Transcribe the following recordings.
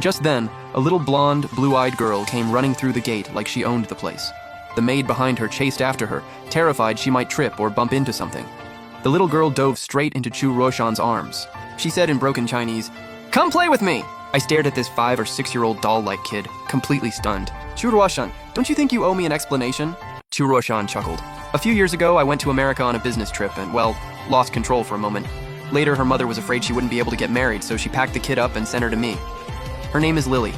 Just then, a little blonde, blue-eyed girl came running through the gate like she owned the place. The maid behind her chased after her, terrified she might trip or bump into something. The little girl dove straight into Chu Roshan's arms. She said in broken Chinese, "Come play with me!" I stared at this 5 or 6-year-old doll-like kid, completely stunned. "Chu Roshan, don't you think you owe me an explanation?" Chu Roshan chuckled. "A few years ago, I went to America on a business trip and, well, lost control for a moment. Later, her mother was afraid she wouldn't be able to get married, so she packed the kid up and sent her to me. Her name is Lily.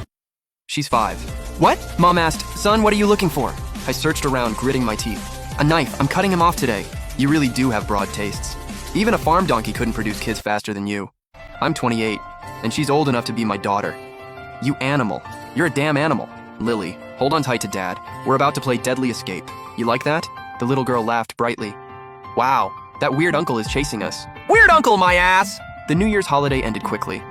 She's 5. What? Mom asked, "Son, what are you looking for?" I searched around, gritting my teeth. "A knife. I'm cutting him off today." You really do have broad tastes. Even a farm donkey couldn't produce kids faster than you. I'm 28, and she's old enough to be my daughter. You animal. You're a damn animal. Lily, hold on tight to Dad. We're about to play Deadly Escape. You like that? The little girl laughed brightly. Wow, that weird uncle is chasing us. Weird uncle, my ass! The New Year's holiday ended quickly.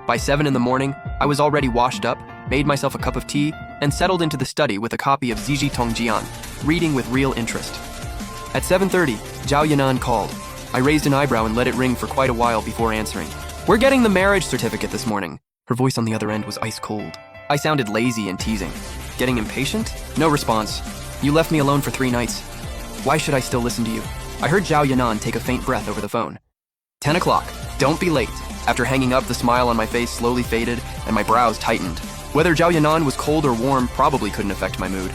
By 7 in the morning, I was already washed up, made myself a cup of tea, and settled into the study with a copy of Ziji Tongjian, reading with real interest. At 7:30, Zhao Yanan called. I raised an eyebrow and let it ring for quite a while before answering. "We're getting the marriage certificate this morning." Her voice on the other end was ice cold. I sounded lazy and teasing. Getting impatient? No response. "You left me alone for 3 nights. Why should I still listen to you?" I heard Zhao Yanan take a faint breath over the phone. 10 o'clock. Don't be late. After hanging up, the smile on my face slowly faded and my brows tightened. Whether Zhao Yanan was cold or warm probably couldn't affect my mood.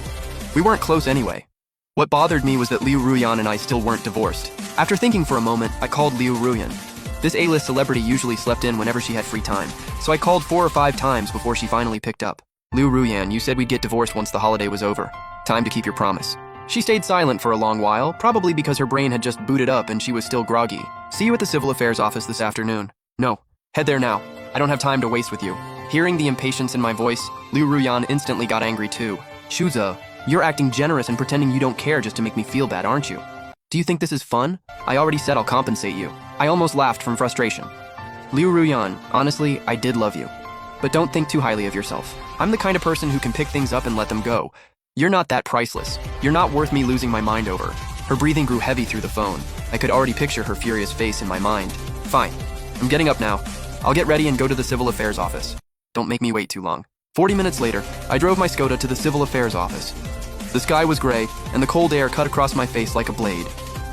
We weren't close anyway. What bothered me was that Liu Ruyan and I still weren't divorced. After thinking for a moment, I called Liu Ruyan. This A-list celebrity usually slept in whenever she had free time, so I called 4 or 5 times before she finally picked up. "Liu Ruyan, you said we'd get divorced once the holiday was over. Time to keep your promise." She stayed silent for a long while, probably because her brain had just booted up and she was still groggy. "See you at the Civil Affairs office this afternoon." "No. Head there now. I don't have time to waste with you." Hearing the impatience in my voice, Liu Ruyan instantly got angry too. "Shuze, you're acting generous and pretending you don't care just to make me feel bad, aren't you? Do you think this is fun? I already said I'll compensate you." I almost laughed from frustration. "Liu Ruyan, honestly, I did love you. But don't think too highly of yourself. I'm the kind of person who can pick things up and let them go. You're not that priceless. You're not worth me losing my mind over." Her breathing grew heavy through the phone. I could already picture her furious face in my mind. "Fine. I'm getting up now. I'll get ready and go to the Civil Affairs office. Don't make me wait too long." 40 minutes later, I drove my Skoda to the Civil Affairs office. The sky was gray, and the cold air cut across my face like a blade.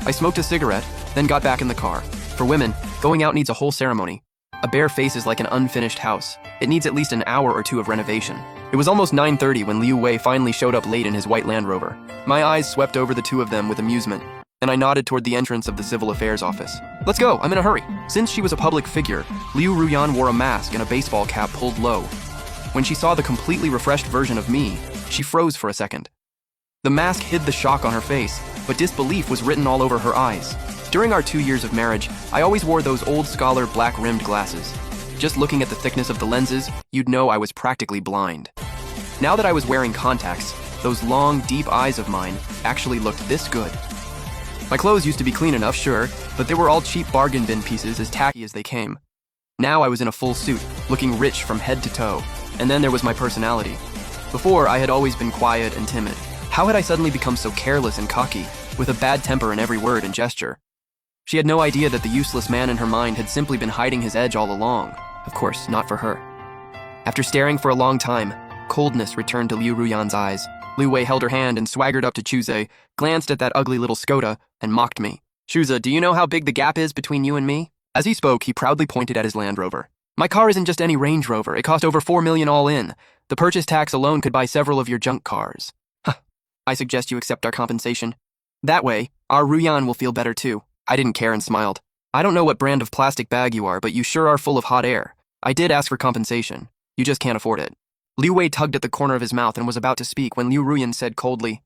I smoked a cigarette, then got back in the car. For women, going out needs a whole ceremony. A bare face is like an unfinished house. It needs at least an hour or 2 of renovation. It was almost 9:30 when Liu Wei finally showed up late in his white Land Rover. My eyes swept over the two of them with amusement, and I nodded toward the entrance of the Civil Affairs office. "Let's go, I'm in a hurry." Since she was a public figure, Liu Ruyan wore a mask and a baseball cap pulled low. When she saw the completely refreshed version of me, she froze for a second. The mask hid the shock on her face, but disbelief was written all over her eyes. During our 2 years of marriage, I always wore those old scholar black-rimmed glasses. Just looking at the thickness of the lenses, you'd know I was practically blind. Now that I was wearing contacts, those long, deep eyes of mine actually looked this good. My clothes used to be clean enough, sure, but they were all cheap bargain bin pieces as tacky as they came. Now I was in a full suit, looking rich from head to toe, and then there was my personality. Before, I had always been quiet and timid. How had I suddenly become so careless and cocky, with a bad temper in every word and gesture? She had no idea that the useless man in her mind had simply been hiding his edge all along. Of course, not for her. After staring for a long time, coldness returned to Liu Ruyan's eyes. Liu Wei held her hand and swaggered up to Chuze, glanced at that ugly little Skoda, and mocked me. "Chuze, do you know how big the gap is between you and me?" As he spoke, he proudly pointed at his Land Rover. "My car isn't just any Range Rover. It cost over 4 million all in. The purchase tax alone could buy several of your junk cars." "Huh. I suggest you accept our compensation. That way, our Ruyan will feel better too." I didn't care and smiled. "I don't know what brand of plastic bag you are, but you sure are full of hot air. I did ask for compensation. You just can't afford it." Liu Wei tugged at the corner of his mouth and was about to speak when Liu Ruyan said coldly,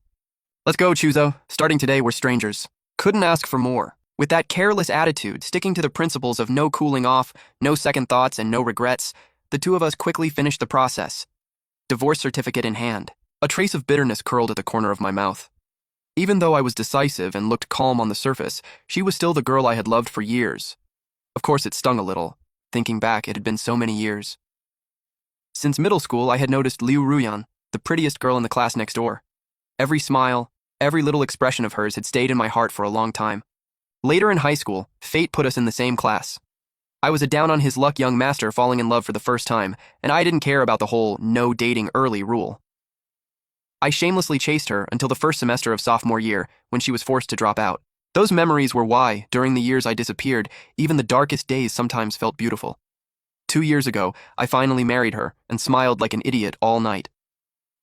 "Let's go, Chuzo. Starting today, we're strangers." Couldn't ask for more. With that careless attitude, sticking to the principles of no cooling off, no second thoughts, and no regrets, the two of us quickly finished the process. Divorce certificate in hand. A trace of bitterness curled at the corner of my mouth. Even though I was decisive and looked calm on the surface, she was still the girl I had loved for years. Of course, it stung a little. Thinking back, it had been so many years. Since middle school, I had noticed Liu Ruyan, the prettiest girl in the class next door. Every smile, every little expression of hers had stayed in my heart for a long time. Later in high school, fate put us in the same class. I was a down-on-his-luck young master falling in love for the first time, and I didn't care about the whole no dating early rule. I shamelessly chased her until the first semester of sophomore year, when she was forced to drop out. Those memories were why, during the years I disappeared, even the darkest days sometimes felt beautiful. 2 years ago, I finally married her and smiled like an idiot all night.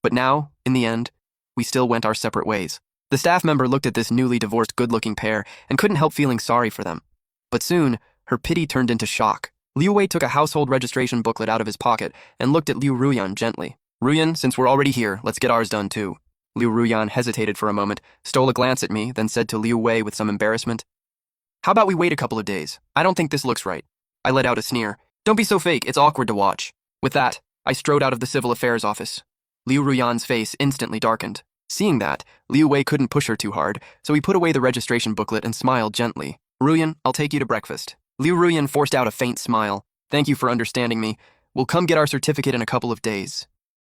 But now, in the end, we still went our separate ways. The staff member looked at this newly divorced good-looking pair and couldn't help feeling sorry for them. But soon, her pity turned into shock. Liu Wei took a household registration booklet out of his pocket and looked at Liu Ruyan gently. "Ruyan, since we're already here, let's get ours done too." Liu Ruyan hesitated for a moment, stole a glance at me, then said to Liu Wei with some embarrassment, "How about we wait a couple of days? I don't think this looks right." I let out a sneer. "Don't be so fake, it's awkward to watch." With that, I strode out of the civil affairs office. Liu Ruyan's face instantly darkened. Seeing that, Liu Wei couldn't push her too hard, so he put away the registration booklet and smiled gently. "Ruyan, I'll take you to breakfast." Liu Ruyan forced out a faint smile. "Thank you for understanding me. We'll come get our certificate in a couple of days."